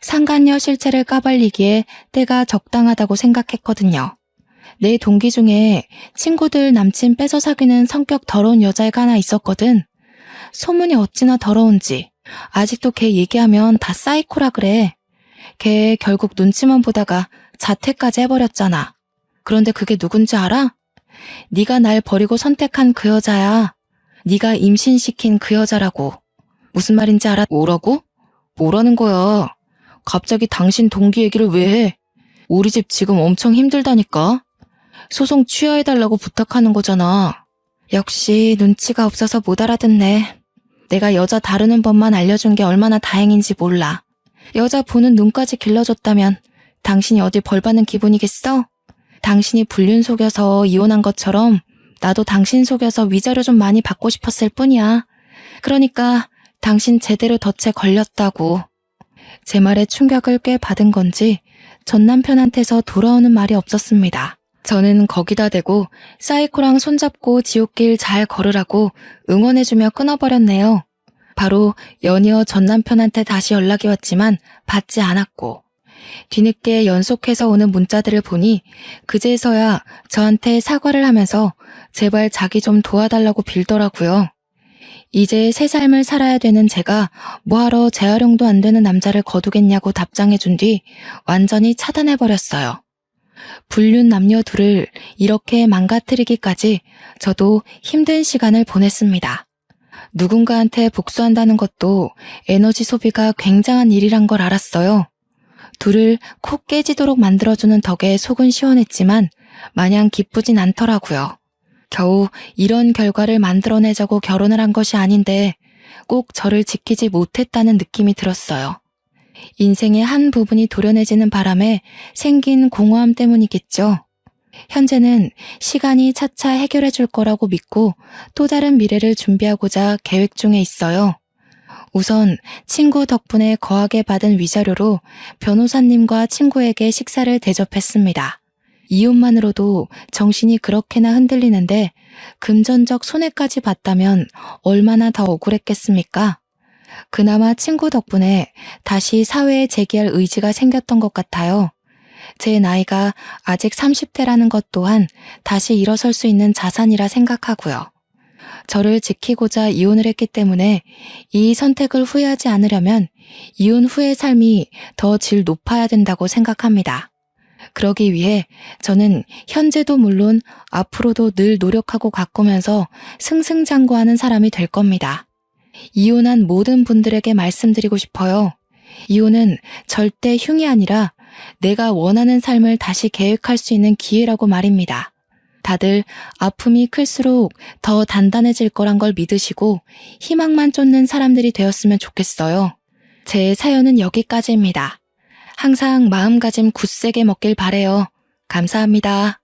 S1: 상간녀 실체를 까발리기에 때가 적당하다고 생각했거든요. 내 동기 중에 친구들 남친 뺏어 사귀는 성격 더러운 여자애가 하나 있었거든. 소문이 어찌나 더러운지. 아직도 걔 얘기하면 다 사이코라 그래. 걔 결국 눈치만 보다가 자퇴까지 해버렸잖아. 그런데 그게 누군지 알아? 네가 날 버리고 선택한 그 여자야. 네가 임신시킨 그 여자라고. 무슨 말인지 알아? 뭐라고? 뭐라는 거야? 갑자기 당신 동기 얘기를 왜 해? 우리 집 지금 엄청 힘들다니까? 소송 취하해달라고 부탁하는 거잖아. 역시 눈치가 없어서 못 알아듣네. 내가 여자 다루는 법만 알려준 게 얼마나 다행인지 몰라. 여자 보는 눈까지 길러줬다면 당신이 어디 벌 받는 기분이겠어? 당신이 불륜 속여서 이혼한 것처럼 나도 당신 속여서 위자료 좀 많이 받고 싶었을 뿐이야. 그러니까 당신 제대로 덫에 걸렸다고. 제 말에 충격을 꽤 받은 건지 전 남편한테서 돌아오는 말이 없었습니다. 저는 거기다 대고 사이코랑 손잡고 지옥길 잘 걸으라고 응원해주며 끊어버렸네요. 바로 연이어 전 남편한테 다시 연락이 왔지만 받지 않았고 뒤늦게 연속해서 오는 문자들을 보니 그제서야 저한테 사과를 하면서 제발 자기 좀 도와달라고 빌더라고요. 이제 새 삶을 살아야 되는 제가 뭐하러 재활용도 안 되는 남자를 거두겠냐고 답장해준 뒤 완전히 차단해버렸어요. 불륜 남녀 둘을 이렇게 망가뜨리기까지 저도 힘든 시간을 보냈습니다. 누군가한테 복수한다는 것도 에너지 소비가 굉장한 일이란 걸 알았어요. 둘을 콕 깨지도록 만들어주는 덕에 속은 시원했지만 마냥 기쁘진 않더라고요. 겨우 이런 결과를 만들어내자고 결혼을 한 것이 아닌데 꼭 저를 지키지 못했다는 느낌이 들었어요. 인생의 한 부분이 도려내지는 바람에 생긴 공허함 때문이겠죠. 현재는 시간이 차차 해결해 줄 거라고 믿고 또 다른 미래를 준비하고자 계획 중에 있어요. 우선 친구 덕분에 거하게 받은 위자료로 변호사님과 친구에게 식사를 대접했습니다. 이혼만으로도 정신이 그렇게나 흔들리는데 금전적 손해까지 봤다면 얼마나 더 억울했겠습니까? 그나마 친구 덕분에 다시 사회에 재기할 의지가 생겼던 것 같아요. 제 나이가 아직 30대라는 것 또한 다시 일어설 수 있는 자산이라 생각하고요. 저를 지키고자 이혼을 했기 때문에 이 선택을 후회하지 않으려면 이혼 후의 삶이 더 질 높아야 된다고 생각합니다. 그러기 위해 저는 현재도 물론 앞으로도 늘 노력하고 가꾸면서 승승장구하는 사람이 될 겁니다. 이혼한 모든 분들에게 말씀드리고 싶어요. 이혼은 절대 흉이 아니라 내가 원하는 삶을 다시 계획할 수 있는 기회라고 말입니다. 다들 아픔이 클수록 더 단단해질 거란 걸 믿으시고 희망만 쫓는 사람들이 되었으면 좋겠어요. 제 사연은 여기까지입니다. 항상 마음가짐 굳세게 먹길 바래요. 감사합니다.